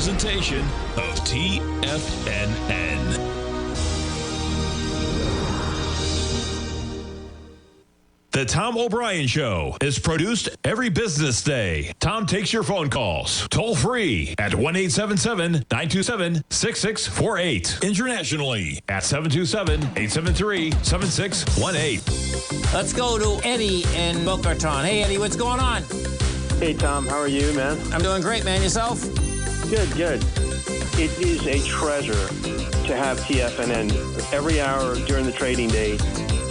presentation of TFNN. The Tom O'Brien Show is produced every business day. Tom takes your phone calls toll free at 1-877-927-6648. Internationally at 727-873-7618. Let's go to Eddie in Boca Raton. Hey, Eddie, what's going on? Hey, Tom. How are you, man? I'm doing great, man. Yourself? Good, good. It is a treasure to have TFNN every hour during the trading day,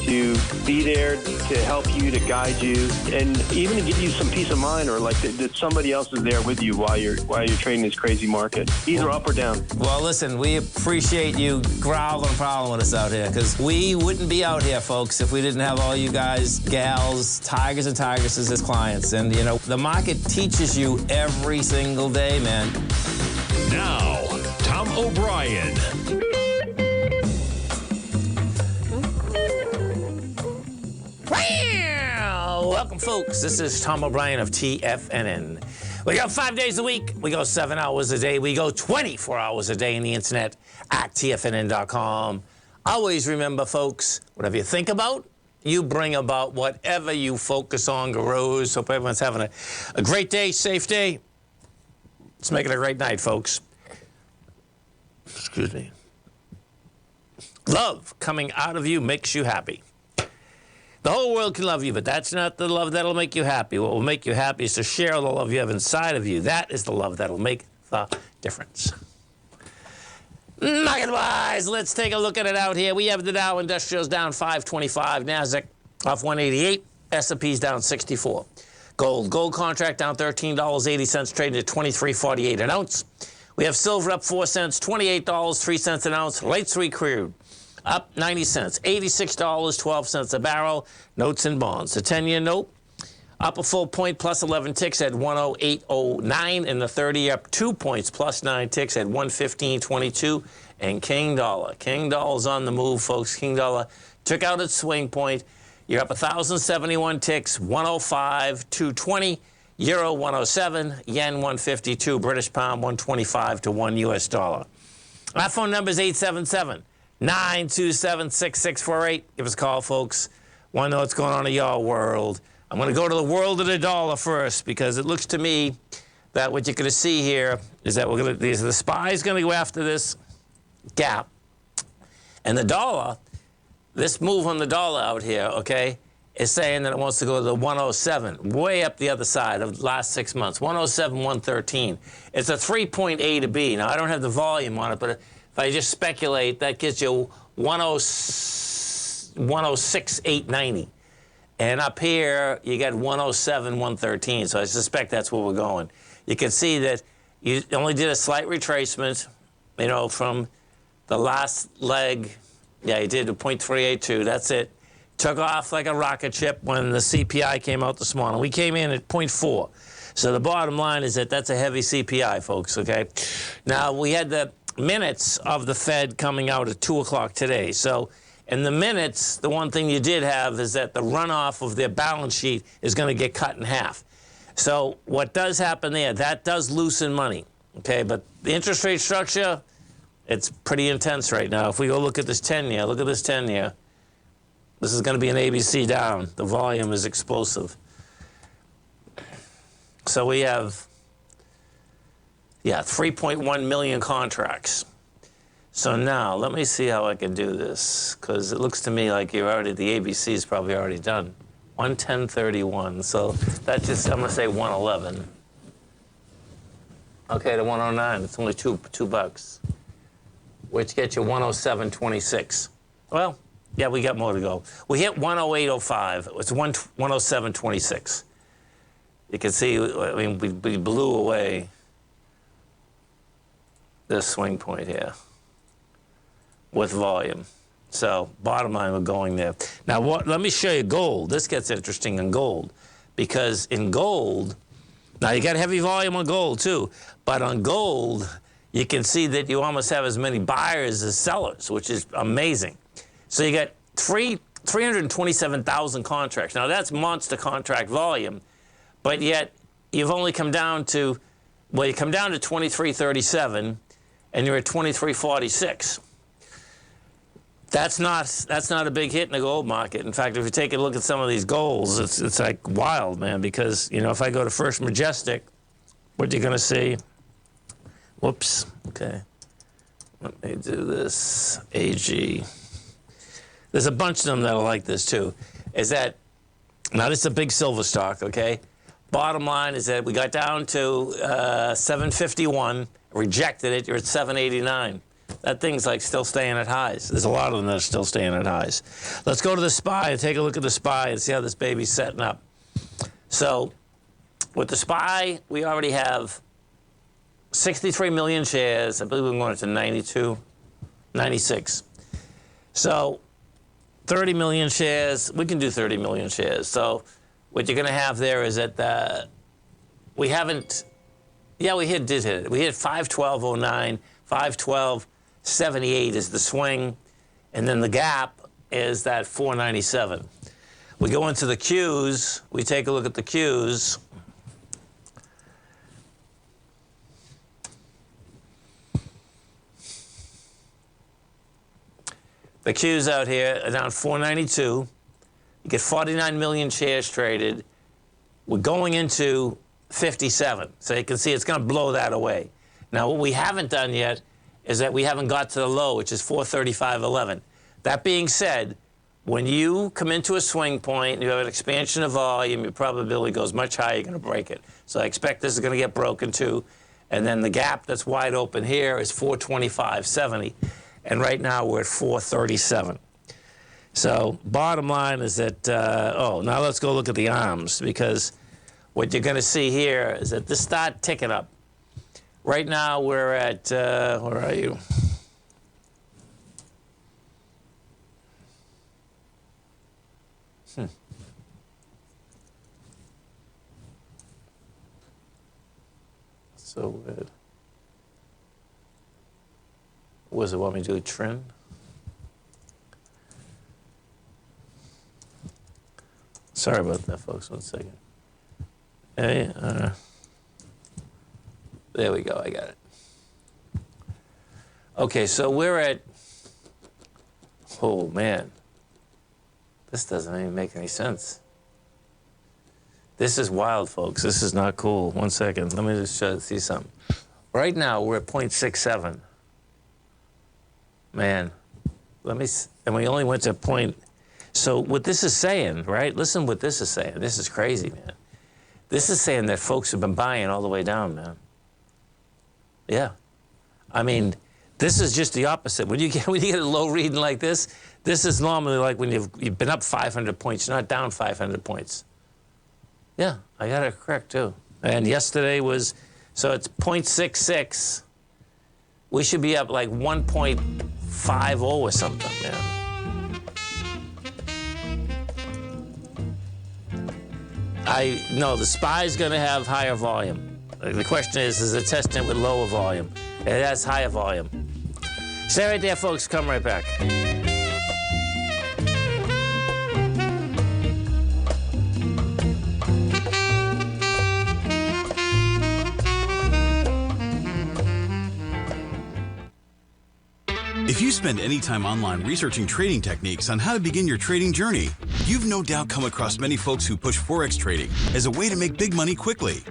to be there to help you, to guide you, and even to give you some peace of mind, or like that somebody else is there with you while you're trading this crazy market, either up or down. Well, listen, we appreciate you growling and prowling with us out here, because we wouldn't be out here, folks, if we didn't have all you guys, gals, tigers and tigresses as clients. And, you know, the market teaches you every single day, man. Now, Tom O'Brien. Welcome, folks. This is Tom O'Brien of TFNN. We go 5 days a week. We go 7 hours a day. We go 24 hours a day on the internet at TFNN.com. Always remember, folks, whatever you think about, you bring about. Whatever you focus on grows. Hope everyone's having a great day, safe day. Let's make it a great night, folks. Excuse me. Love coming out of you makes you happy. The whole world can love you, but that's not the love that'll make you happy. What will make you happy is to share the love you have inside of you. That is the love that'll make the difference. Market-wise, let's take a look at it out here. We have the Dow Industrials down 525, NASDAQ off 188, S&P's down 64. Gold contract down $13.80, trading at $23.48 an ounce. We have silver up 4 cents, $28.03 an ounce. Light sweet crude up 90 cents, $86.12 a barrel. Notes and bonds. The 10-year note up a full point, plus 11 ticks at 108.09, and the 30 up 2 points, plus 9 ticks at 115.22. And King Dollar's on the move, folks. King Dollar took out its swing point. You're up 1,071 ticks, 105.220. Euro 107, yen 152, British pound 125 to 1 US dollar. Our phone number is 877-927-6648. Give us a call, folks. Want to know what's going on in your world. I'm going to go to the world of the dollar first, because it looks to me that what you're going to see here is that the SPY is going to go after this gap. And the dollar, this move on the dollar out here, okay, is saying that it wants to go to the 107, way up the other side of the last 6 months, 107, 113. It's a 3.A to B. Now, I don't have the volume on it, but if I just speculate, that gets you 106, 890. And up here, you got 107, 113. So I suspect that's where we're going. You can see that you only did a slight retracement, you know, from the last leg. Yeah, you did a 0.382. That's it. Took off like a rocket ship when the CPI came out this morning. We came in at 0.4. So the bottom line is that that's a heavy CPI, folks, okay? Now, we had the minutes of the Fed coming out at 2 o'clock today. So in the minutes, the one thing you did have is that the runoff of their balance sheet is going to get cut in half. So what does happen there, that does loosen money, okay? But the interest rate structure, it's pretty intense right now. If we go look at this 10-year, look at this 10-year. This is going to be an ABC down. The volume is explosive. So we have, 3.1 million contracts. So now, let me see how I can do this, because it looks to me like the ABC is probably already done. 110.31, so that just, I'm going to say 111. Okay, to 109, it's only two bucks, which gets you 107.26. Well, yeah, we got more to go. We hit 108.05. It's 107.26. You can see, I mean, we blew away this swing point here with volume. So bottom line, we're going there. Now, let me show you gold. This gets interesting in gold, because in gold, now you got heavy volume on gold too, but on gold, you can see that you almost have as many buyers as sellers, which is amazing. So you got 327,000 contracts. Now, that's monster contract volume, but yet you've only come down to Well, you come down to 23.37, and you're at 23.46. That's not a big hit in the gold market. In fact, if you take a look at some of these golds, it's like wild, man. Because if I go to First Majestic, what you're going to see? Whoops. Okay. Let me do this. AG. There's a bunch of them that are like this too. Is that now? This is a big silver stock. Okay. Bottom line is that we got down to 751, rejected it. You're at 789. That thing's like still staying at highs. There's a lot of them that are still staying at highs. Let's go to the SPY and take a look at the SPY and see how this baby's setting up. So with the SPY, we already have 63 million shares. I believe we're going to 92, 96. So 30 million shares. We can do 30 million shares. So what you're going to have there is that we haven't, yeah, we did hit it. We hit 512.09, 512.78 is the swing, and then the gap is that 497. We go into the Qs, we take a look at the Qs. The Qs out here are down 492. You get 49 million shares traded. We're going into 57. So you can see it's going to blow that away. Now, what we haven't done yet is that we haven't got to the low, which is 435.11. That being said, when you come into a swing point and you have an expansion of volume, your probability goes much higher, you're going to break it. So I expect this is going to get broken too. And then the gap that's wide open here is 425.70. And right now we're at 437. So bottom line is that, now let's go look at the arms, because what you're going to see here is that this start ticking up. Right now we're at, where are you? So weird. What does it want me to do, a trend? Sorry about that, folks. 1 second. Hey, there we go. I got it. Okay, so we're at, oh, man. This doesn't even make any sense. This is wild, folks. This is not cool. 1 second. Let me just see something. Right now, we're at 0.67. Man, and we only went to point. So what this is saying, right? Listen what this is saying. This is crazy, man. This is saying that folks have been buying all the way down, man. Yeah. I mean, this is just the opposite. When you get a low reading like this, this is normally like when you've been up 500 points, you're not down 500 points. Yeah, I got it correct, too. And yesterday was, so it's 0.66. We should be up like 1.50 or something, man. No, the SPY's going to have higher volume. The question is it testing it with lower volume? It has higher volume. Stay right there, folks. Come right back. If you spend any time online researching trading techniques on how to begin your trading journey, you've no doubt come across many folks who push Forex trading as a way to make big money quickly.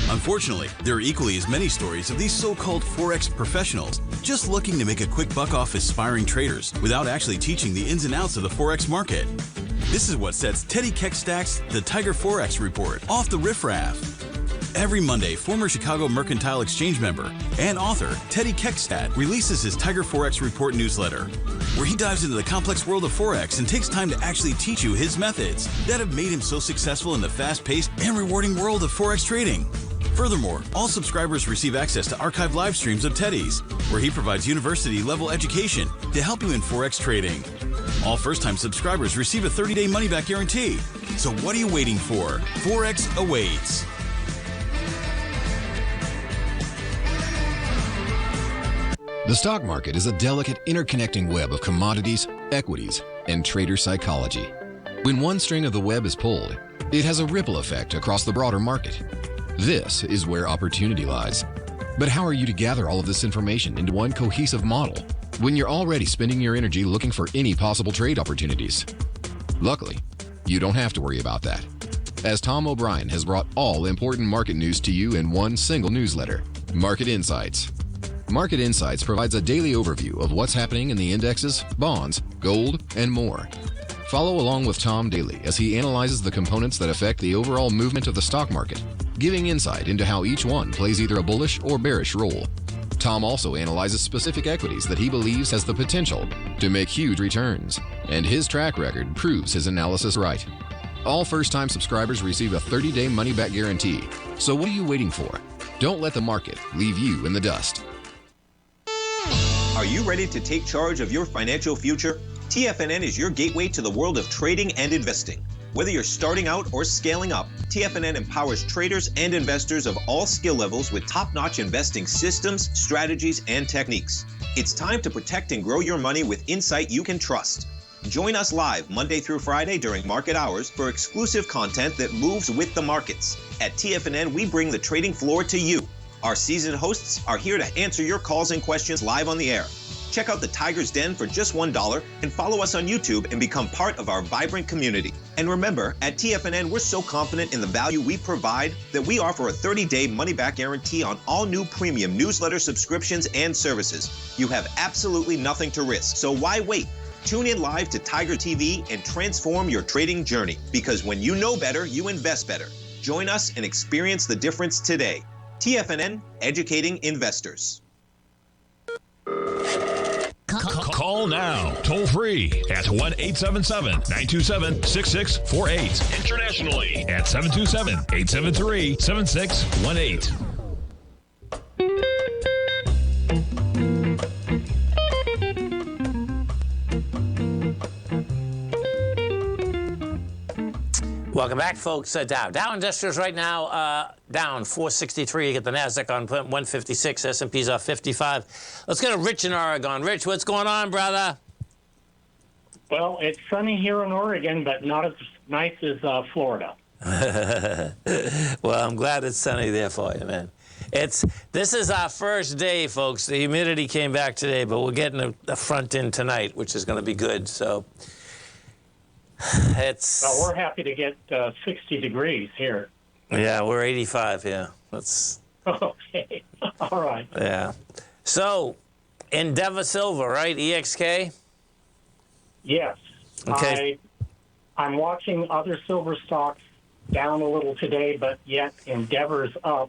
Unfortunately, there are equally as many stories of these so-called Forex professionals just looking to make a quick buck off aspiring traders without actually teaching the ins and outs of the Forex market. This is what sets Teddy Keckstack's The Tiger Forex Report off the riffraff. Every Monday, former Chicago Mercantile Exchange member and author Teddy Keckstack releases his Tiger Forex Report newsletter, where he dives into the complex world of Forex and takes time to actually teach you his methods that have made him so successful in the fast-paced and rewarding world of Forex trading. Furthermore, all subscribers receive access to archived live streams of Teddy's, where he provides university-level education to help you in Forex trading. All first-time subscribers receive a 30-day money-back guarantee. So what are you waiting for? Forex awaits. The stock market is a delicate, interconnecting web of commodities, equities, and trader psychology. When one string of the web is pulled, it has a ripple effect across the broader market. This is where opportunity lies. But how are you to gather all of this information into one cohesive model when you're already spending your energy looking for any possible trade opportunities? Luckily, you don't have to worry about that, as Tom O'Brien has brought all important market news to you in one single newsletter, Market Insights. Market Insights provides a daily overview of what's happening in the indexes, bonds, gold, and more. Follow along with Tom daily as he analyzes the components that affect the overall movement of the stock market, giving insight into how each one plays either a bullish or bearish role. Tom also analyzes specific equities that he believes has the potential to make huge returns, and his track record proves his analysis right. All first-time subscribers receive a 30-day money-back guarantee. So what are you waiting for? Don't let the market leave you in the dust. Are you ready to take charge of your financial future? TFNN is your gateway to the world of trading and investing. Whether you're starting out or scaling up, TFNN empowers traders and investors of all skill levels with top-notch investing systems, strategies, and techniques. It's time to protect and grow your money with insight you can trust. Join us live Monday through Friday during market hours for exclusive content that moves with the markets. At TFNN, we bring the trading floor to you. Our seasoned hosts are here to answer your calls and questions live on the air. Check out the Tiger's Den for just $1 and follow us on YouTube and become part of our vibrant community. And remember, at TFNN, we're so confident in the value we provide that we offer a 30-day money-back guarantee on all new premium newsletter subscriptions and services. You have absolutely nothing to risk, so why wait? Tune in live to Tiger TV and transform your trading journey, because when you know better, you invest better. Join us and experience the difference today. TFNN, educating investors. Call now, toll free at 1-877-927-6648. Internationally at 727-873-7618. Welcome back, folks. Dow Industrials right now down 463. You get the NASDAQ on 156. S&P's off 55. Let's go to Rich in Oregon. Rich, what's going on, brother? Well, it's sunny here in Oregon, but not as nice as Florida. Well, I'm glad it's sunny there for you, man. This is our first day, folks. The humidity came back today, but we're getting a front in tonight, which is going to be good. So well, we're happy to get 60 degrees here. Yeah, we're 85. Yeah, that's okay. All right. Yeah. So, Endeavor Silver, right? EXK. Yes. Okay. I'm watching other silver stocks down a little today, but yet Endeavor's up.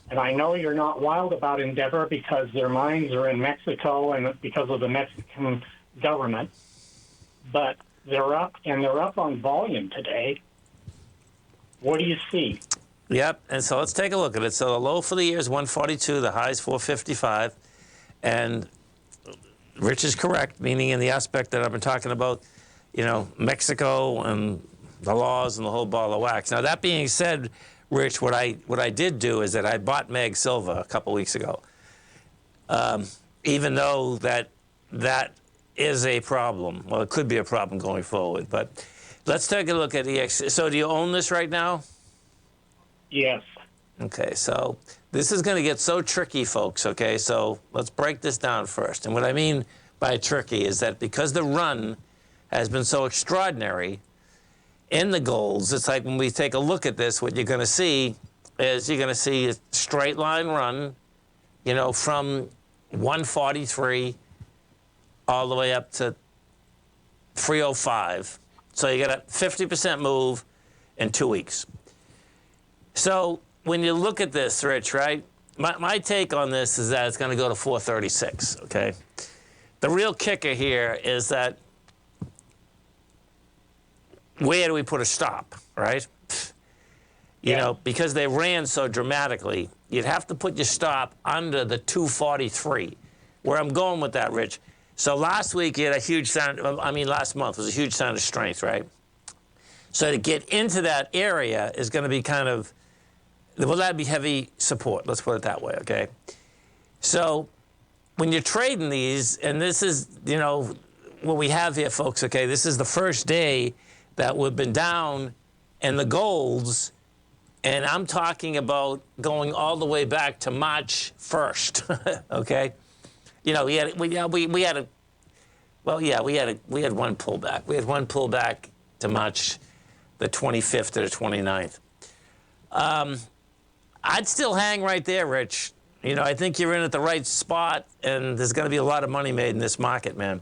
And I know you're not wild about Endeavor because their mines are in Mexico and because of the Mexican government. But they're up, and they're up on volume today. What do you see? Yep, and so let's take a look at it. So the low for the year is 142, the high is 455. And Rich is correct, meaning in the aspect that I've been talking about, Mexico and the laws and the whole ball of wax. Now, that being said, Rich, what I did do is that I bought Meg Silver a couple weeks ago, even though that is a problem. Well, it could be a problem going forward. But let's take a look at EX. So do you own this right now? Yes. Okay, so this is going to get so tricky, folks, okay? So let's break this down first. And what I mean by tricky is that because the run has been so extraordinary in the golds, it's like when we take a look at this, what you're going to see is you're going to see a straight line run, from 143 all the way up to 305. So you got a 50% move in 2 weeks. So when you look at this, Rich, right, my take on this is that it's going to go to 436, okay? The real kicker here is that where do we put a stop, right? Because they ran so dramatically, you'd have to put your stop under the 243. Where I'm going with that, Rich, so last week you had a huge sign, last month was a huge sign of strength, right? So to get into that area is going to be kind of, that'd be heavy support, let's put it that way, okay? So when you're trading these, and this is, what we have here, folks, okay, this is the first day that we've been down in the golds And I'm talking about going all the way back to March 1st, okay? You know, we had one pullback. We had one pullback to March the 25th to the 29th. I'd still hang right there, Rich. You know, I think you're in at the right spot, and there's going to be a lot of money made in this market, man.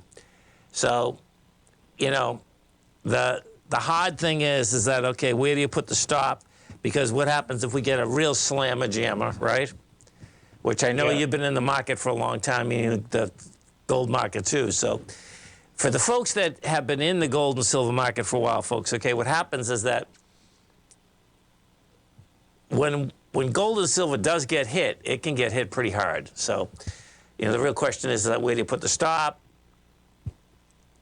So, you know, the hard thing is that, okay, where do you put the stop? Because what happens if we get a real slammer jammer, right? Which I know you've been in the market for a long time, meaning the gold market too. So for the folks that have been in the gold and silver market for a while, folks, okay, what happens is that when gold and silver does get hit, it can get hit pretty hard. So, you know, the real question is that where do you put the stop?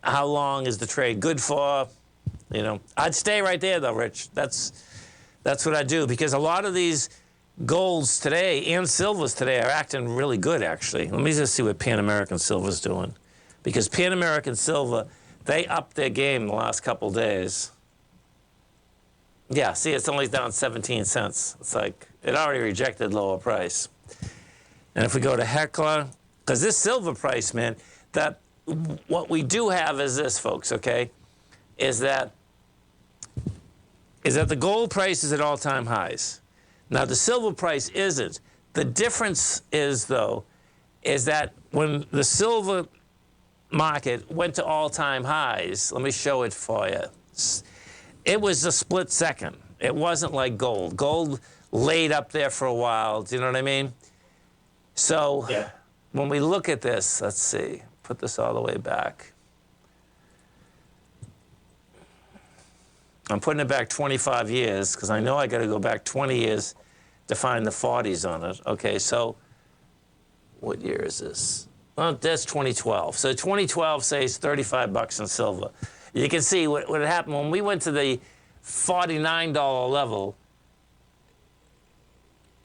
How long is the trade good for? You know, I'd stay right there though, Rich. That's what I do, because a lot of these golds today and silvers today are acting really good, actually. Let me just see what Pan American Silver's doing, because Pan American Silver, they upped their game the last couple days. Yeah, see, it's only down 17 cents. It's like it already rejected lower price. And if we go to Heckler, because this silver price, man, that what we do have is this, folks, okay, is that the gold price is at all-time highs. Now, the silver price isn't. The difference is, though, is that when the silver market went to all-time highs, let me show it for you. It was a split second. It wasn't like gold. Gold laid up there for a while. Do you know what I mean? So when we look at this, let's see, put this all the way back. I'm putting it back 25 years because I know I got to go back 20 years to find the 40s on it. Okay, so what year is this? Well, that's 2012. So 2012 says 35 bucks in silver. You can see what happened when we went to the $49 level.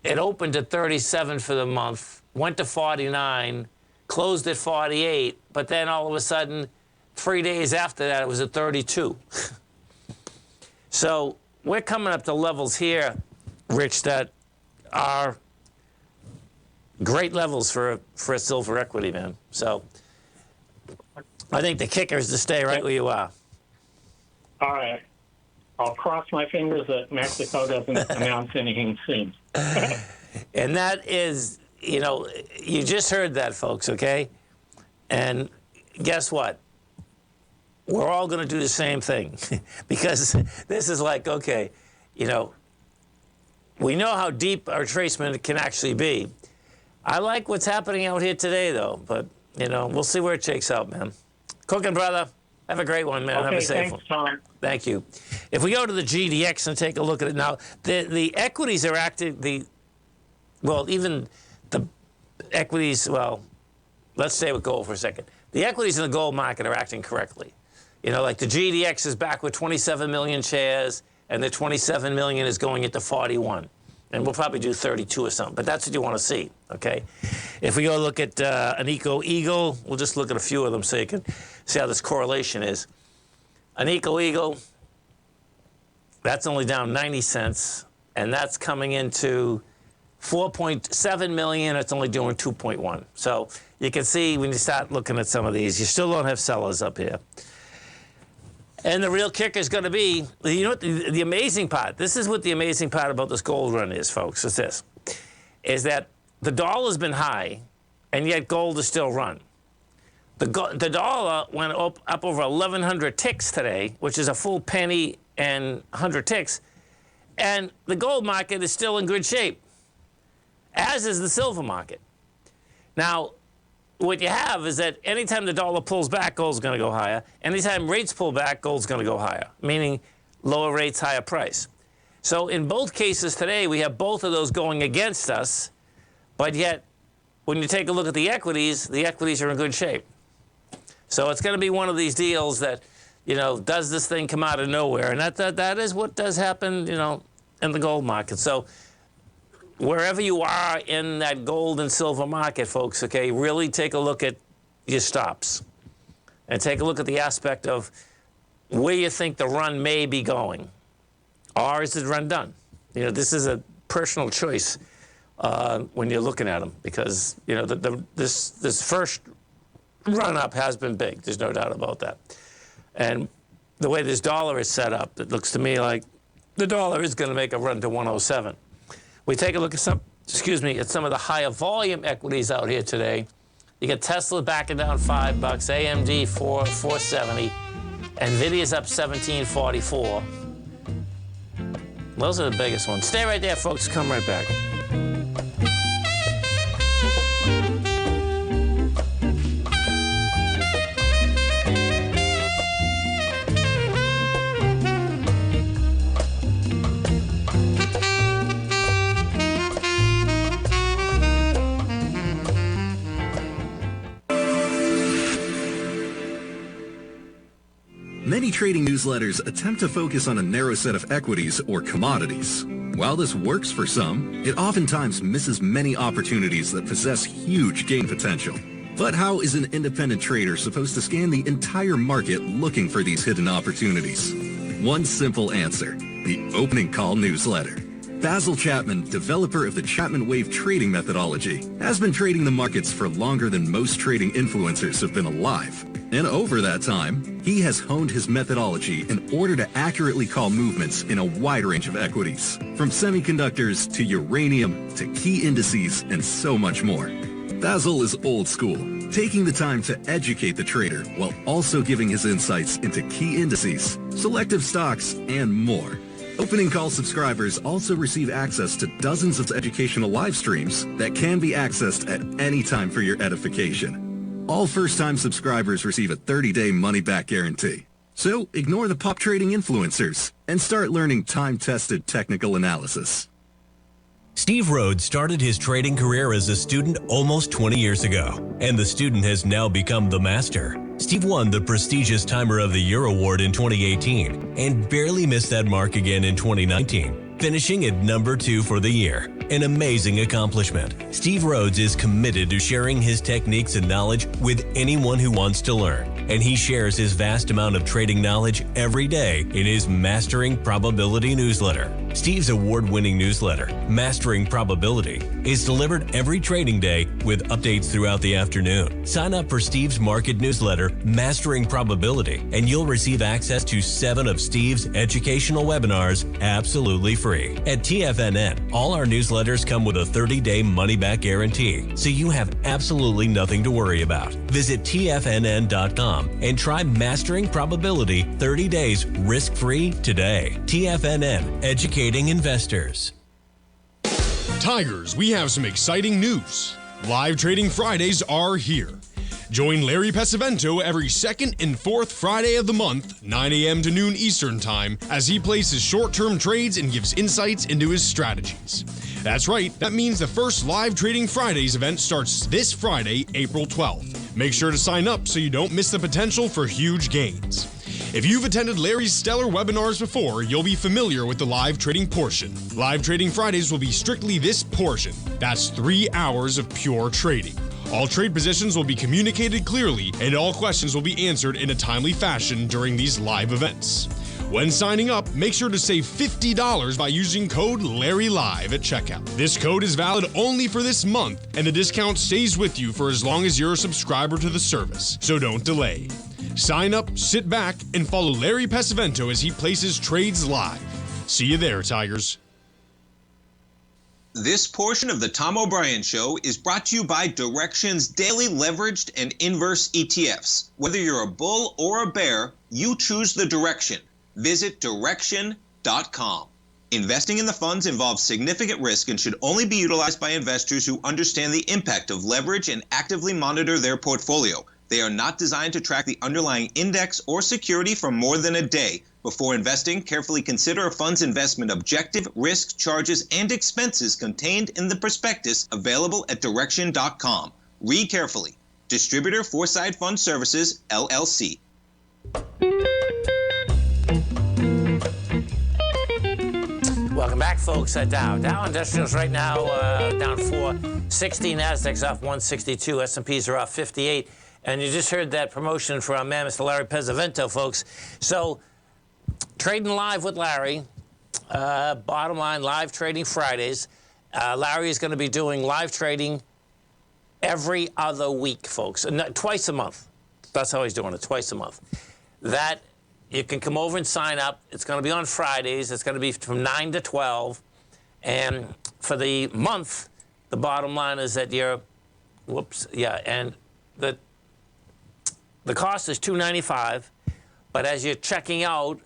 It opened at 37 for the month, went to 49, closed at 48, but then all of a sudden, 3 days after that, it was at 32. So we're coming up to levels here, Rich, that are great levels for a silver equity, man. So I think the kicker is to stay right where you are. All right. I'll cross my fingers that Mexico doesn't announce anything soon. And that is, you know, you just heard that, folks, okay? And guess what? We're all going to do the same thing because this is like, okay, you know, we know how deep our tracement can actually be. I like what's happening out here today, though, but, you know, we'll see where it shakes out, man. Cooking, brother. Have a great one, man. Okay, have a safe thanks, one. Tom. Thank you. If we go to the GDX and take a look at it now, the equities are active. Even the equities, well, let's stay with gold for a second. The equities in the gold market are acting correctly. You know, like the GDX is back with 27 million shares, and the 27 million is going into 41. And we'll probably do 32 or something, but that's what you want to see, okay? If we go look at an Eagle, we'll just look at a few of them so you can see how this correlation is. An Eagle, that's only down 90 cents, and that's coming into 4.7 million, it's only doing 2.1. So you can see when you start looking at some of these, you still don't have sellers up here. And the real kicker is going to be, you know what, the amazing part, this is what the amazing part about this gold run is, folks, is this, is that the dollar's been high, and yet gold is still run. The dollar went up over 1,100 ticks today, which is a full penny and 100 ticks, and the gold market is still in good shape, as is the silver market. Now, what you have is that anytime the dollar pulls back, gold's going to go higher. Anytime rates pull back, gold's going to go higher, meaning lower rates, higher price. So in both cases today, we have both of those going against us, but yet when you take a look at the equities are in good shape. So it's going to be one of these deals that, you know, does this thing come out of nowhere? And that is what does happen, you know, in the gold market. So wherever you are in that gold and silver market, folks, okay, really take a look at your stops and take a look at the aspect of where you think the run may be going. Or is the run done? this is a personal choice when you're looking at them, because this first run up has been big. There's no doubt about that. And the way this dollar is set up, it looks to me like the dollar is going to make a run to 107. We take a look at some of the higher volume equities out here today. You get Tesla backing down $5, AMD $470, Nvidia's up $17.44. Those are the biggest ones. Stay right there, folks. Come right back. Many trading newsletters attempt to focus on a narrow set of equities or commodities. While this works for some, it oftentimes misses many opportunities that possess huge gain potential. But how is an independent trader supposed to scan the entire market looking for these hidden opportunities? One simple answer: the opening call newsletter. Basil Chapman, developer of the Chapman Wave trading methodology, has been trading the markets for longer than most trading influencers have been alive. And over that time, he has honed his methodology in order to accurately call movements in a wide range of equities, from semiconductors to uranium to key indices and so much more. Basil is old school, taking the time to educate the trader while also giving his insights into key indices, selective stocks, and more. Opening call subscribers also receive access to dozens of educational live streams that can be accessed at any time for your edification. All first-time subscribers receive a 30-day money-back guarantee. So ignore the pop trading influencers and start learning time-tested technical analysis. Steve Rhodes started his trading career as a student almost 20 years ago, and the student has now become the master. Steve won the prestigious Timer of the Year award in 2018 and barely missed that mark again in 2019, finishing at number 2 for the year. An amazing accomplishment. Steve Rhodes is committed to sharing his techniques and knowledge with anyone who wants to learn, and he shares his vast amount of trading knowledge every day in his Mastering Probability newsletter. Steve's award-winning newsletter, Mastering Probability, is delivered every trading day with updates throughout the afternoon. Sign up for Steve's market newsletter, Mastering Probability, and you'll receive access to 7 of Steve's educational webinars absolutely free. At TFNN, all our newsletters come with a 30-day money-back guarantee, so you have absolutely nothing to worry about. Visit TFNN.com and try Mastering Probability 30 days risk-free today. TFNN, educating investors. Tigers, we have some exciting news. Live Trading Fridays are here. Join Larry Pesavento every second and fourth Friday of the month, 9 a.m. to noon Eastern Time, as he places short-term trades and gives insights into his strategies. That's right, that means the first Live Trading Fridays event starts this Friday, April 12th. Make sure to sign up so you don't miss the potential for huge gains. If you've attended Larry's stellar webinars before, you'll be familiar with the live trading portion. Live Trading Fridays will be strictly this portion. That's 3 hours of pure trading. All trade positions will be communicated clearly, and all questions will be answered in a timely fashion during these live events. When signing up, make sure to save $50 by using code LARRYLIVE at checkout. This code is valid only for this month, and the discount stays with you for as long as you're a subscriber to the service, so don't delay. Sign up, sit back, and follow Larry Pesavento as he places trades live. See you there, Tigers. This portion of the Tom O'Brien Show is brought to you by Direxion's daily leveraged and inverse ETFs. Whether you're a bull or a bear, you choose the direction. Visit Direxion.com. Investing in the funds involves significant risk and should only be utilized by investors who understand the impact of leverage and actively monitor their portfolio. They are not designed to track the underlying index or security for more than a day. Before investing, carefully consider a fund's investment objective, risk, charges, and expenses contained in the prospectus available at Direxion.com. Read carefully. Distributor Foreside Fund Services, LLC. Welcome back, folks. Dow Industrials right now down 460. Nasdaq's off 162. S&Ps are off 58. And you just heard that promotion from our man, Mr. Larry Pesavento, folks. So, trading live with Larry, Bottom line, live trading Fridays. Larry is going to be doing live trading every other week, folks. Twice a month. That's how he's doing it, twice a month. That, you can come over and sign up. It's going to be on Fridays. It's going to be from 9 to 12. And for the month, the bottom line is that you're, and the cost is $295. But as you're checking out,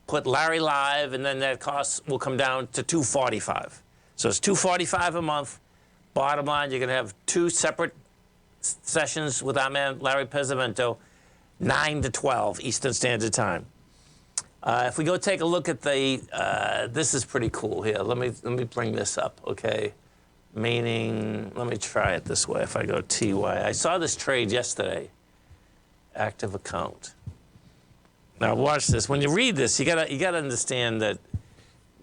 put Larry Live, and then that cost will come down to $245. So it's $245 a month. Bottom line, you're going to have 2 separate sessions with our man, Larry Pesavento, 9 to 12 Eastern Standard Time. If we go take a look at the, this is pretty cool here. Let me bring this up, okay? Meaning, let me try it this way. If I go TY, I saw this trade yesterday. Active account. Now watch this. When you read this, you gotta understand that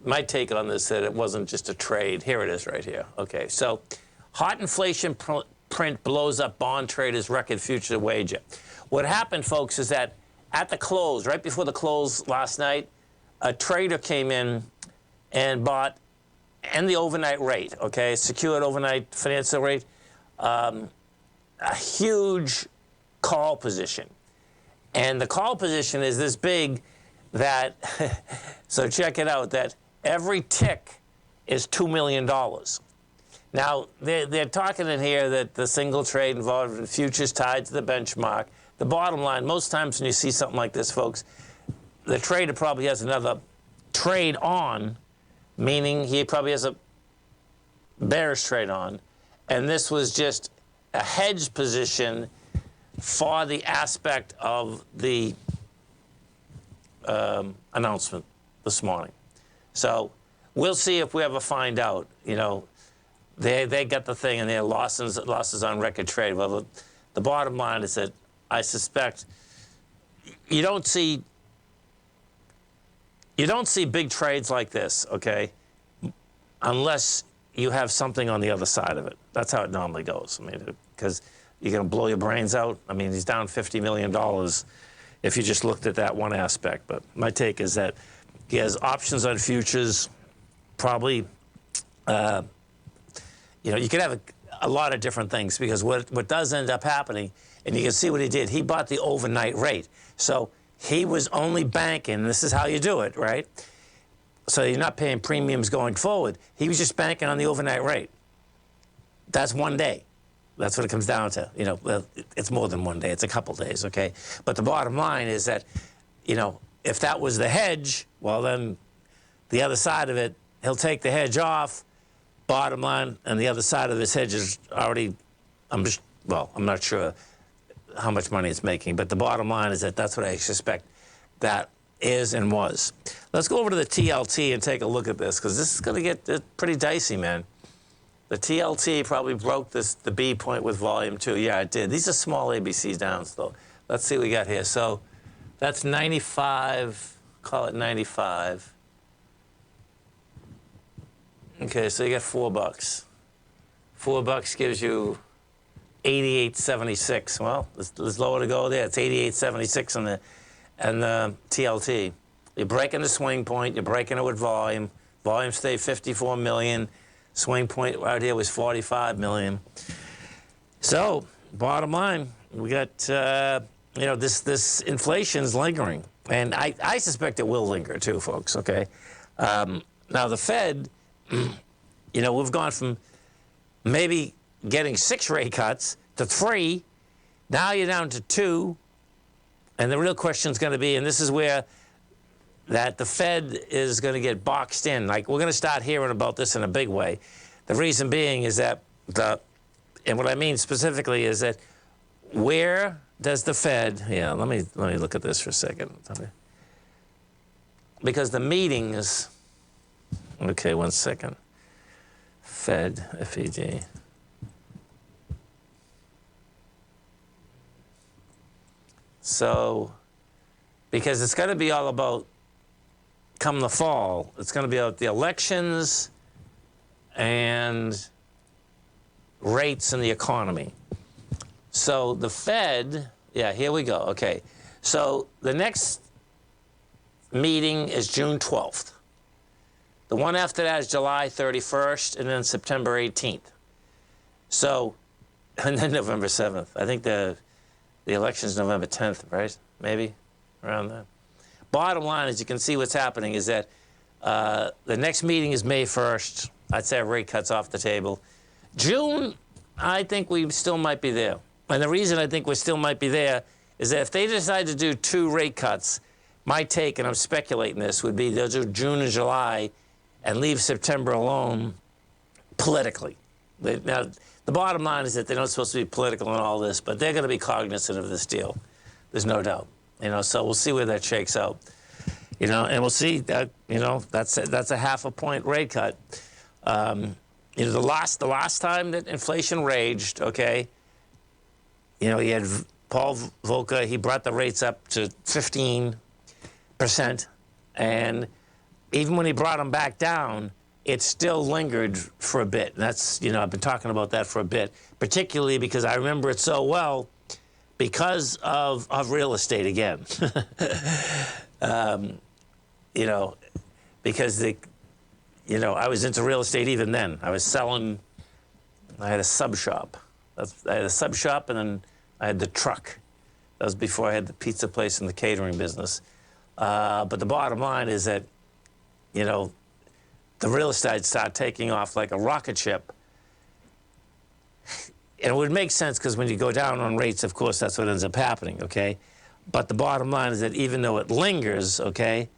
my take on this, that it wasn't just a trade. Here it is right here. Okay, so hot inflation print blows up bond traders' record future wager. What happened, folks, is that at the close, right before the close last night, a trader came in and bought, and the overnight rate, okay, secured overnight financial rate, a huge call position. And the call position is this big that, so check it out, that every tick is $2 million. Now, they're talking in here that the single trade involved in futures tied to the benchmark. The bottom line, most times when you see something like this, folks, the trader probably has another trade on, meaning he probably has a bearish trade on, and this was just a hedge position for the aspect of the announcement this morning. So we'll see if we ever find out. You know, they got the thing and their losses on record trade. Well, the bottom line is that I suspect you don't see big trades like this, okay, unless you have something on the other side of it. That's how it normally goes. I mean, because you're going to blow your brains out. I mean, he's down $50 million if you just looked at that one aspect. But my take is that he has options on futures, probably, you know, you could have a lot of different things, because what does end up happening, and you can see what he did, he bought the overnight rate. So he was only banking, this is how you do it, right? So you're not paying premiums going forward. He was just banking on the overnight rate. That's one day. That's what it comes down to. You know, well, it's more than one day. It's a couple days, okay? But the bottom line is that, you know, if that was the hedge, well, then the other side of it, he'll take the hedge off. Bottom line, and the other side of this hedge is already, I'm not sure how much money it's making, but the bottom line is that that's what I suspect that is and was. Let's go over to the TLT and take a look at this, because this is going to get pretty dicey, man. The TLT probably broke the B point with volume 2. Yeah, it did. These are small ABCs down, though. Let's see what we got here. So that's 95, call it 95. Okay, so you got $4. $4 gives you 88.76. Well, there's lower to go there. It's 88.76 on the TLT. You're breaking the swing point. You're breaking it with volume. Volume stayed 54 million. Swing point right here was 45 million. So, bottom line, we got you know, this inflation's lingering, and I suspect it will linger too, folks. Okay. Now the Fed, you know, we've gone from maybe getting 6 rate cuts to 3. Now you're down to 2. And the real question is going to be, and this is where that the Fed is going to get boxed in. Like, we're going to start hearing about this in a big way. The reason being is that and what I mean specifically is that where does the Fed, yeah, let me look at this for a second. Because the meetings, okay, one second. Fed, F-E-D. So, because it's going to be all about, come the fall, it's going to be about the elections and rates in the economy. So the Fed, yeah, here we go. Okay. So the next meeting is June 12th. The one after that is July 31st, and then September 18th. So, and then November 7th. I think the election's November 10th, right? Maybe around that. Bottom line is, you can see what's happening is that the next meeting is May 1st. I'd say rate cuts off the table. June, I think we still might be there. And the reason I think we still might be there is that if they decide to do 2 rate cuts, my take, and I'm speculating this, would be they'll do June and July and leave September alone politically. Now, the bottom line is that they're not supposed to be political in all this, but they're going to be cognizant of this deal. There's no doubt. So we'll see where that shakes out. And we'll see that, that's a 0.5 point rate cut. The last time that inflation raged, okay, you had Paul Volcker, he brought the rates up to 15%, and even when he brought them back down, it still lingered for a bit. And that's, I've been talking about that for a bit, particularly because I remember it so well because of real estate again. Because I was into real estate even then. I was selling, I had a sub shop. I had a sub shop, and then I had the truck. That was before I had the pizza place and the catering business. But the bottom line is that, the real estate started taking off like a rocket ship. And it would make sense because when you go down on rates, of course, that's what ends up happening, okay? But the bottom line is that even though it lingers, okay,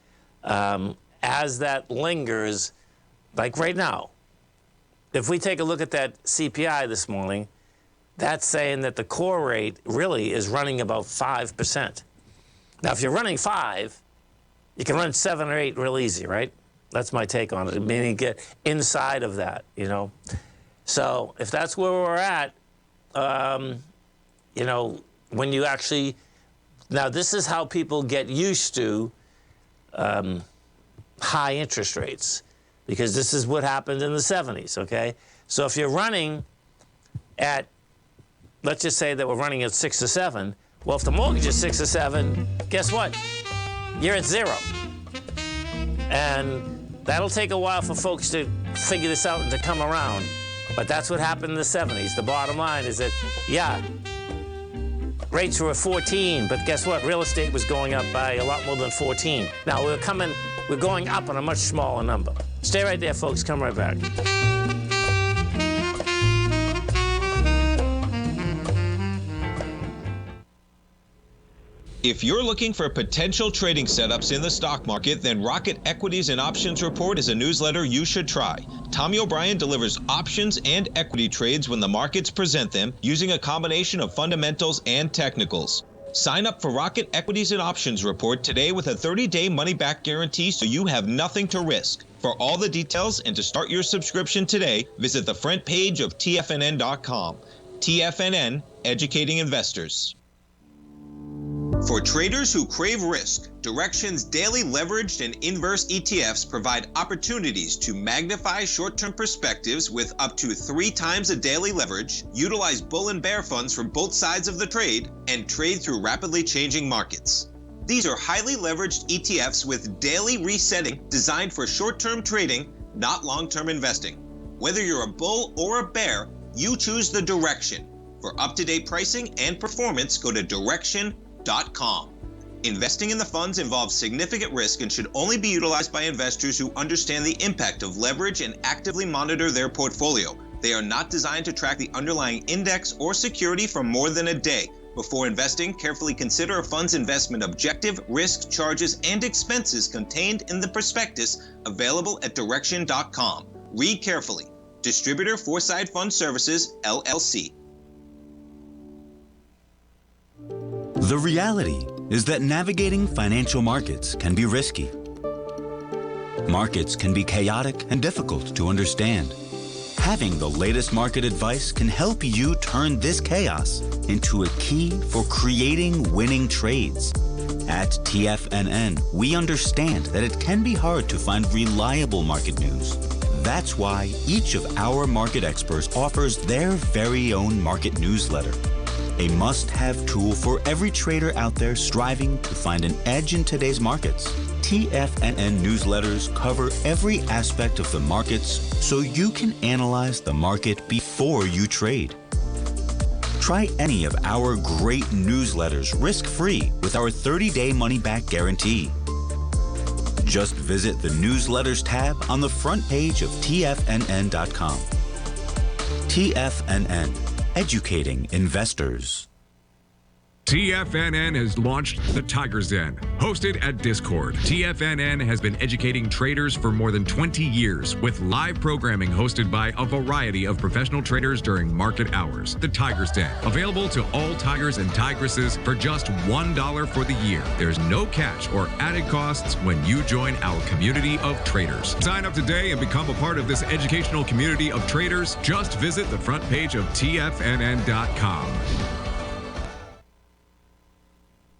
as that lingers, like right now, if we take a look at that CPI this morning, that's saying that the core rate really is running about 5%. Now, if you're running 5, you can run 7 or 8 real easy, right? That's my take on it, meaning get inside of that, So if that's where we're at, when you actually, now this is how people get used to high interest rates, because this is what happened in the 70s, okay? So if you're running at, let's just say that we're running at 6 or 7, well, if the mortgage is 6 or 7, guess what? You're at 0. And that'll take a while for folks to figure this out and to come around. But that's what happened in the 70s. The bottom line is that, rates were at 14, but guess what? Real estate was going up by a lot more than 14. Now, we're going up on a much smaller number. Stay right there, folks. Come right back. If you're looking for potential trading setups in the stock market, then Rocket Equities and Options Report is a newsletter you should try. Tommy O'Brien delivers options and equity trades when the markets present them, using a combination of fundamentals and technicals. Sign up for Rocket Equities and Options Report today with a 30-day money-back guarantee, so you have nothing to risk. For all the details and to start your subscription today, visit the front page of TFNN.com. TFNN, educating investors. For traders who crave risk, Direxion's daily leveraged and inverse ETFs provide opportunities to magnify short-term perspectives with up to 3 times a daily leverage, utilize bull and bear funds from both sides of the trade, and trade through rapidly changing markets. These are highly leveraged ETFs with daily resetting designed for short-term trading, not long-term investing. Whether you're a bull or a bear, you choose the Direxion. For up-to-date pricing and performance, go to Direxion.com. Investing in the funds involves significant risk and should only be utilized by investors who understand the impact of leverage and actively monitor their portfolio. They are not designed to track the underlying index or security for more than a day. Before investing, carefully consider a fund's investment objective, risk, charges, and expenses contained in the prospectus available at Direxion.com. Read carefully. Distributor Foreside Fund Services, LLC. The reality is that navigating financial markets can be risky. Markets can be chaotic and difficult to understand. Having the latest market advice can help you turn this chaos into a key for creating winning trades. At TFNN, we understand that it can be hard to find reliable market news. That's why each of our market experts offers their very own market newsletter. A must-have tool for every trader out there striving to find an edge in today's markets. TFNN newsletters cover every aspect of the markets so you can analyze the market before you trade. Try any of our great newsletters risk-free with our 30-day money-back guarantee. Just visit the Newsletters tab on the front page of TFNN.com. TFNN, educating investors. TFNN has launched the Tiger's Den. Hosted at Discord, TFNN has been educating traders for more than 20 years with live programming hosted by a variety of professional traders during market hours. The Tiger's Den, available to all tigers and tigresses for just $1 for the year. There's no catch or added costs when you join our community of traders. Sign up today and become a part of this educational community of traders. Just visit the front page of TFNN.com.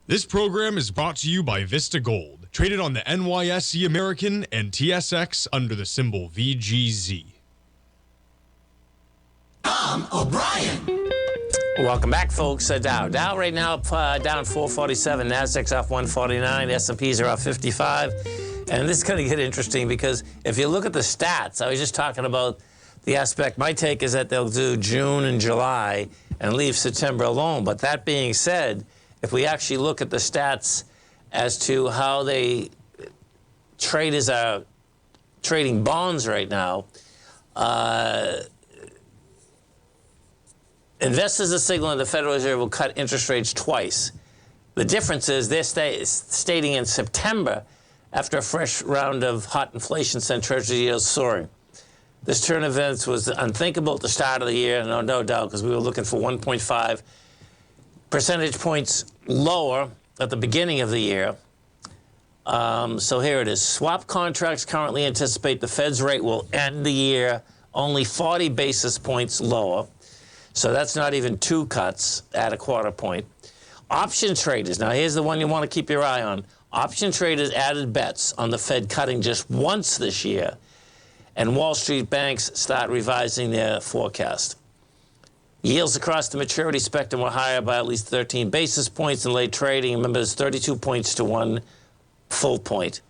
This program is brought to you by Vista Gold, traded on the NYSE American and TSX under the symbol VGZ. Tom O'Brien. Welcome back, folks. Dow right now down 447, Nasdaq's off 149, S&Ps are off 55. And this is going to get interesting because if you look at the stats, I was just talking about the aspect. My take is that they'll do June and July and leave September alone. But that being said, if we actually look at the stats as to how they traders are trading bonds right now, investors are signaling the Federal Reserve will cut interest rates twice. The difference is they're stating in September after a fresh round of hot inflation sent Treasury yields soaring. This turn of events was unthinkable at the start of the year, no doubt, because we were looking for 1.5 percentage points lower at the beginning of the year. So here it is. Swap contracts currently anticipate the Fed's rate will end the year only 40 basis points lower. So that's not even 2 cuts at a quarter point. Option traders, now here's the one you want to keep your eye on. Option traders added bets on the Fed cutting just once this year, and Wall Street banks start revising their forecast. Yields across the maturity spectrum were higher by at least 13 basis points in late trading. Remember, it's 32 points to 1 full point.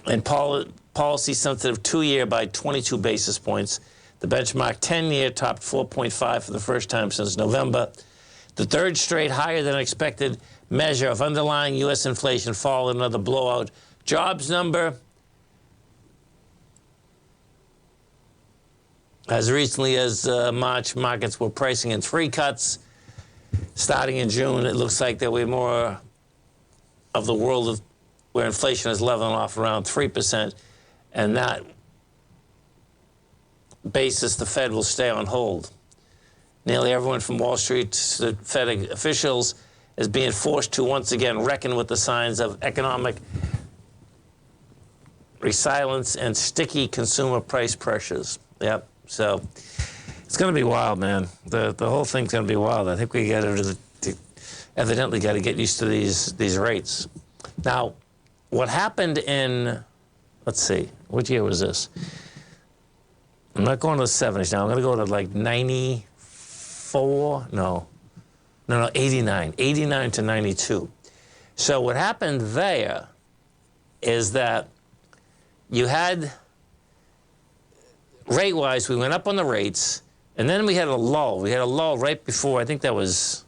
And policy-sensitive 2-year by 22 basis points. The benchmark 10-year topped 4.5 for the first time since November. The third straight higher than expected measure of underlying U.S. inflation followed another blowout jobs number. As recently as March, markets were pricing in 3 cuts. Starting in June, it looks like there will be more of the world where inflation is leveling off around 3%. And that basis, the Fed will stay on hold. Nearly everyone from Wall Street to Fed officials is being forced to once again reckon with the signs of economic resilience and sticky consumer price pressures. Yep. So it's going to be wild, man. The whole thing's going to be wild. I think we evidently got to get used to these rates. Now, what happened in, let's see, what year was this? I'm not going to the 70s now. I'm going to go to like 94. No, 89. 89 to 92. So what happened there is that you had, rate-wise, we went up on the rates, and then we had a lull. We had a lull right before, I think that was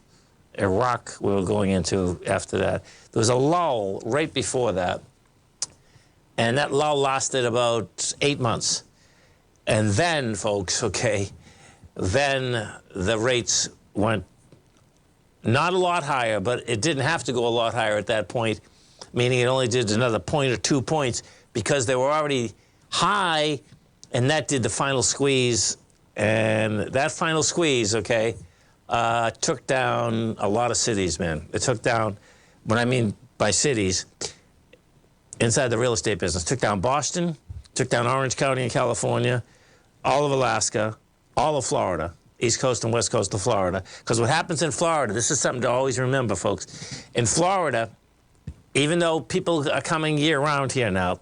Iraq we were going into after that. There was a lull right before that, and that lull lasted about 8 months. And then, folks, then the rates went not a lot higher, but it didn't have to go a lot higher at that point, meaning it only did another point or 2 points because they were already high. And that did the final squeeze, and that final squeeze, took down a lot of cities, man. It took down, what I mean by cities, inside the real estate business, took down Boston, took down Orange County in California, all of Alaska, all of Florida, East Coast and West Coast of Florida. Because what happens in Florida, this is something to always remember, folks. In Florida, even though people are coming year-round here now,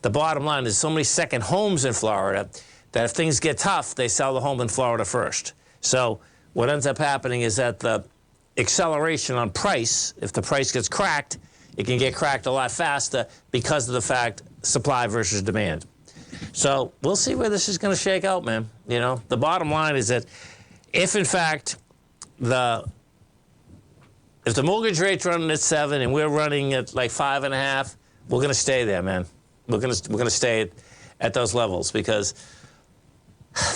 the bottom line is so many second homes in Florida that if things get tough, they sell the home in Florida first. So what ends up happening is that the acceleration on price, if the price gets cracked, it can get cracked a lot faster because of the fact supply versus demand. So we'll see where this is going to shake out, man. You know, the bottom line is that if, in fact, if the mortgage rate's running at 7 and we're running at like 5.5, we're going to stay there, man. We're going to stay at those levels because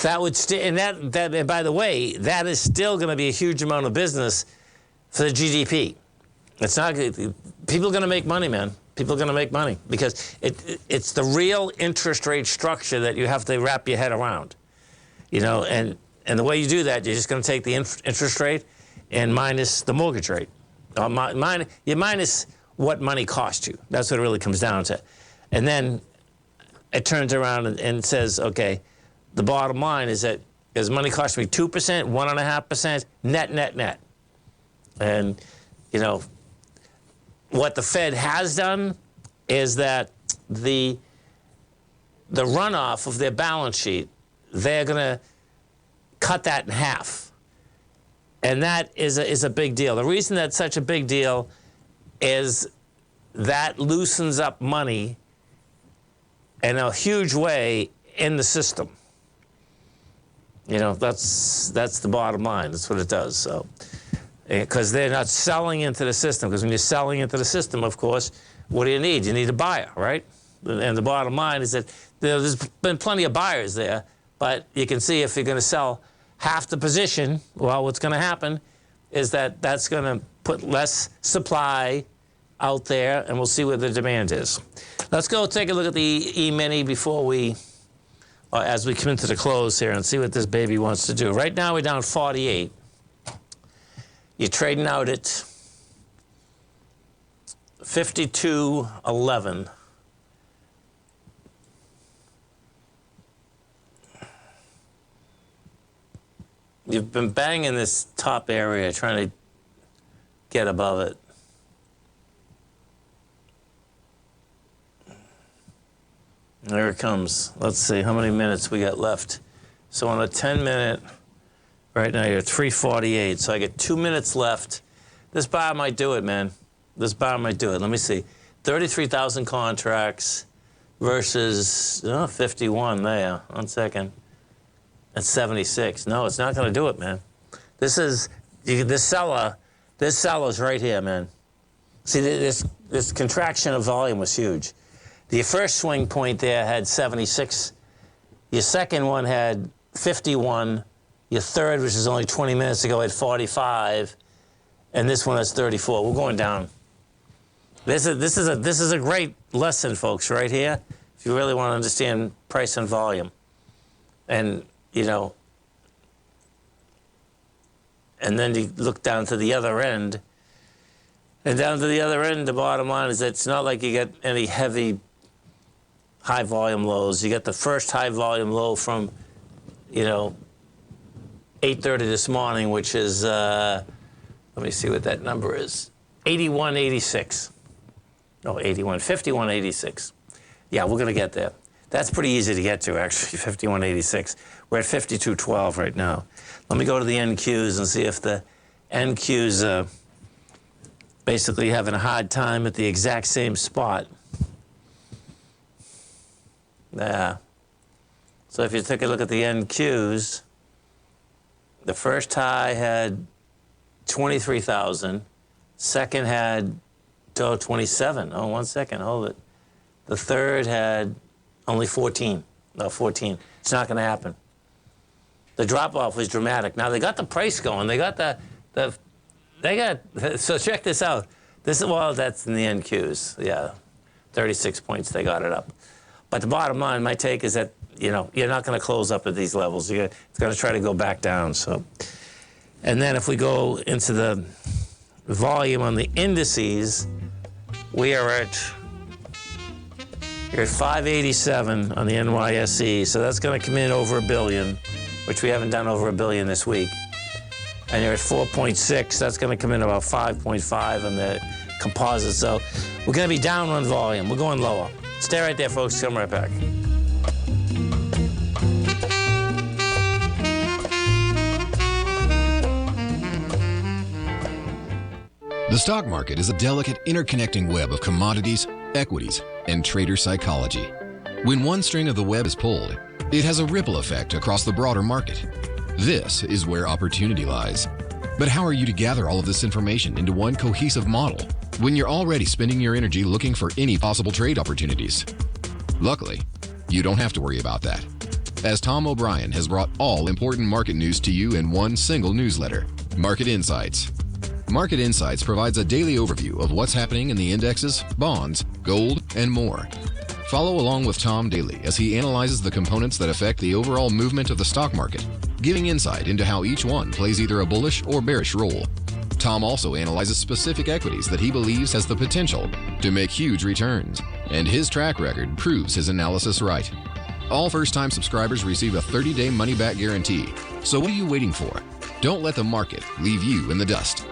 that would and by the way, that is still going to be a huge amount of business for the GDP. It's not people are going to make money, man. People are going to make money because it's the real interest rate structure that you have to wrap your head around. You know, and the way you do that, you're just going to take the interest rate and minus the mortgage rate. You minus what money cost you. That's what it really comes down to. And then it turns around and says, okay, the bottom line is that does money cost me 2%, 1.5%, net. And, you know, what the Fed has done is that the runoff of their balance sheet, they're going to cut that in half. And that is a big deal. The reason that's such a big deal is that loosens up money in a huge way in the system. You know, that's the bottom line. That's what it does. So, because they're not selling into the system. Because when you're selling into the system, of course, what do you need? You need a buyer, right? And the bottom line is that there's been plenty of buyers there, but you can see if you're going to sell half the position, well, what's going to happen is that's going to put less supply out there, and we'll see what the demand is. Let's go take a look at the E-mini before we, as we come into the close here, and see what this baby wants to do. Right now, we're down 48. You're trading out at 52.11. You've been banging this top area, trying to get above it. There it comes. Let's see how many minutes we got left. So on a 10-minute, right now you're at 3:48, so I get 2 minutes left. This bar might do it, man. This bar might do it. Let me see. 33,000 contracts versus 51 there. 1 second. That's 76. No, it's not going to do it, man. This seller's right here, man. See, this contraction of volume was huge. The first swing point there had 76. Your second one had 51. Your third, which is only 20 minutes ago, had 45. And this one has 34. We're going down. This is a great lesson, folks, right here, if you really want to understand price and volume. And, you know, and then you look down to the other end. And down to the other end, the bottom line is that it's not like you get any heavy high volume lows. You get the first high volume low from, 8:30 this morning, which is, let me see what that number is, 81.86. No, 51.86. Yeah, we're going to get there. That's pretty easy to get to, actually, 51.86. We're at 52.12 right now. Let me go to the NQs and see if the NQs basically having a hard time at the exact same spot. Yeah. So if you take a look at the NQs, the first high had 23,000. Second had 27. Oh, 1 second, hold it. The third had only 14. No, 14. It's not going to happen. The drop-off was dramatic. Now, they got the price going. They got so check this out. That's in the NQs. Yeah, 36 points, they got it up. But the bottom line, my take is that, you're not going to close up at these levels. It's going to try to go back down. So, and then if we go into the volume on the indices, we are at 587 on the NYSE. So that's going to come in over $1 billion, which we haven't done over $1 billion this week. And you're at 4.6. That's going to come in about 5.5 on the composite. So we're going to be down on volume. We're going lower. Stay right there, folks. Come right back. The stock market is a delicate interconnecting web of commodities, equities, and trader psychology. When one string of the web is pulled, it has a ripple effect across the broader market. This is where opportunity lies. But how are you to gather all of this information into one cohesive model when you're already spending your energy looking for any possible trade opportunities? Luckily, you don't have to worry about that, as Tom O'Brien has brought all important market news to you in one single newsletter, Market Insights. Market Insights provides a daily overview of what's happening in the indexes, bonds, gold, and more. Follow along with Tom daily as he analyzes the components that affect the overall movement of the stock market, giving insight into how each one plays either a bullish or bearish role. Tom also analyzes specific equities that he believes has the potential to make huge returns, and his track record proves his analysis right. All first-time subscribers receive a 30-day money-back guarantee. So what are you waiting for? Don't let the market leave you in the dust.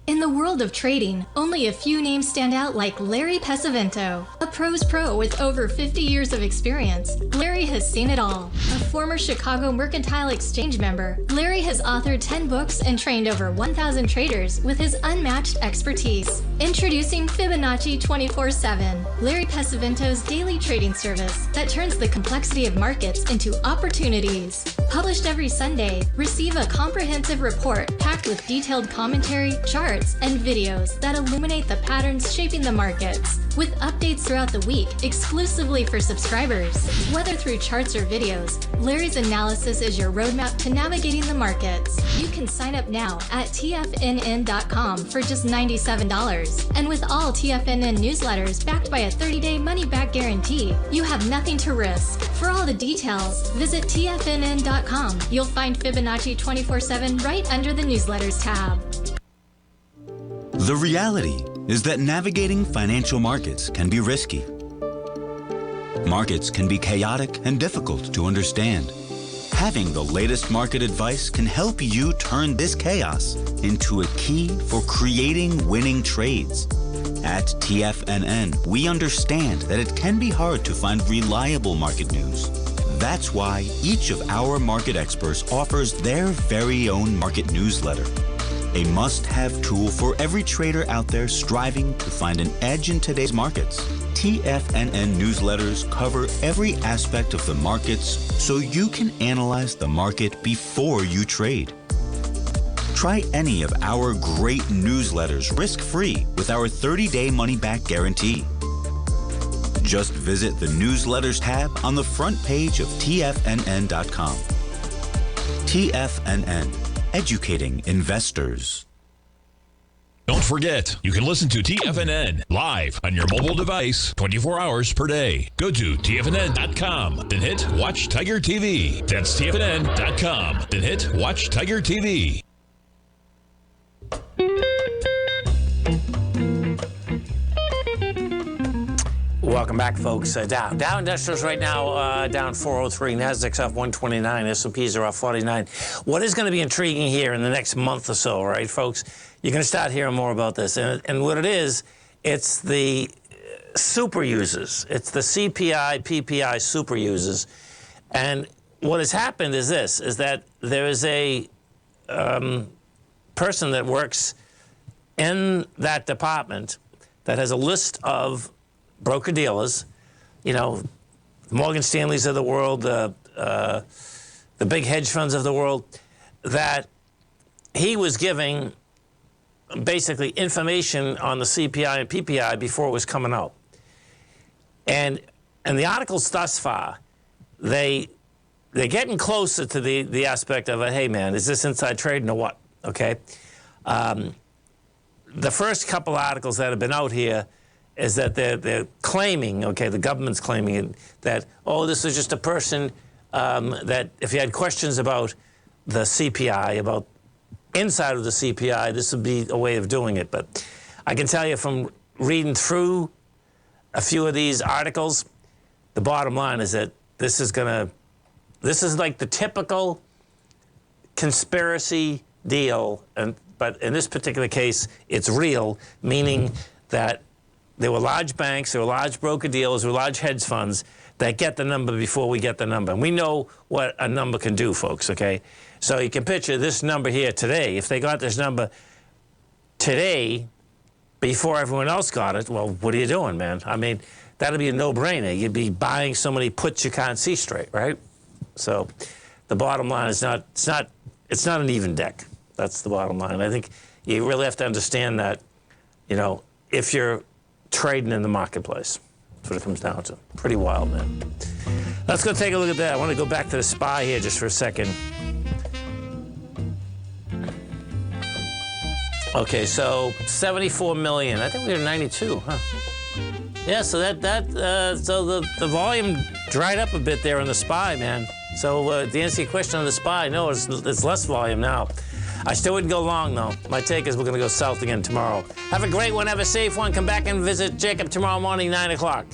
In the world of trading, only a few names stand out like Larry Pesavento. A pro's pro with over 50 years of experience, Larry has seen it all. A former Chicago Mercantile Exchange member, Larry has authored 10 books and trained over 1,000 traders with his unmatched expertise. Introducing Fibonacci 24/7, Larry Pesavento's daily trading service that turns the complexity of markets into opportunities. Published every Sunday, receive a comprehensive report packed with detailed commentary, charts, and videos that illuminate the patterns shaping the markets, with updates throughout the week exclusively for subscribers. Whether through charts or videos, Larry's analysis is your roadmap to navigating the markets. You can sign up now at TFNN.com for just $97. And with all TFNN newsletters backed by a 30-day money-back guarantee, you have nothing to risk. For all the details, visit TFNN.com. You'll find Fibonacci 24/7 right under the newsletters tab. The reality is that navigating financial markets can be risky. Markets can be chaotic and difficult to understand. Having the latest market advice can help you turn this chaos into a key for creating winning trades. At TFNN, we understand that it can be hard to find reliable market news. That's why each of our market experts offers their very own market newsletter. A must-have tool for every trader out there striving to find an edge in today's markets. TFNN newsletters cover every aspect of the markets so you can analyze the market before you trade. Try any of our great newsletters risk-free with our 30-day money-back guarantee. Just visit the newsletters tab on the front page of TFNN.com. TFNN. Educating investors. Don't forget, you can listen to TFNN live on your mobile device 24 hours per day. Go to TFNN.com, then hit Watch Tiger TV. That's TFNN.com, then hit Watch Tiger TV. Welcome back, folks. Dow Industrials right now down 403. Nasdaq's up 129. S&Ps are up 49. What is going to be intriguing here in the next month or so, right, folks? You're going to start hearing more about this. And what it is, it's the super users. It's the CPI, PPI super users. And what has happened is this, is that there is a person that works in that department that has a list of broker-dealers, you know, Morgan Stanleys of the world, the big hedge funds of the world, that he was giving basically information on the CPI and PPI before it was coming out. And the articles thus far, they're getting closer to the aspect of, hey, man, is this inside trading or what? Okay? The first couple articles that have been out here is that they're claiming, okay, the government's claiming that, oh, this is just a person that if you had questions about the CPI, about inside of the CPI, this would be a way of doing it. But I can tell you from reading through a few of these articles, the bottom line is that this is like the typical conspiracy deal, but in this particular case, it's real, meaning that there were large banks, there were large broker-dealers, there were large hedge funds that get the number before we get the number. And we know what a number can do, folks, okay? So you can picture this number here today. If they got this number today, before everyone else got it, well, what are you doing, man? I mean, that'd be a no-brainer. You'd be buying so many puts you can't see straight, right? So the bottom line is it's not an even deck. That's the bottom line. I think you really have to understand that, if you're trading in the marketplace. That's what it comes down to. Pretty wild, man. Let's go take a look at that. I want to go back to the SPY here just for a second. Okay, so 74 million. I think we were 92, huh? Yeah, so so the volume dried up a bit there on the SPY, man. So the answer to your question on the SPY, no, it's less volume now. I still wouldn't go long, though. My take is we're going to go south again tomorrow. Have a great one. Have a safe one. Come back and visit Jacob tomorrow morning, 9 o'clock.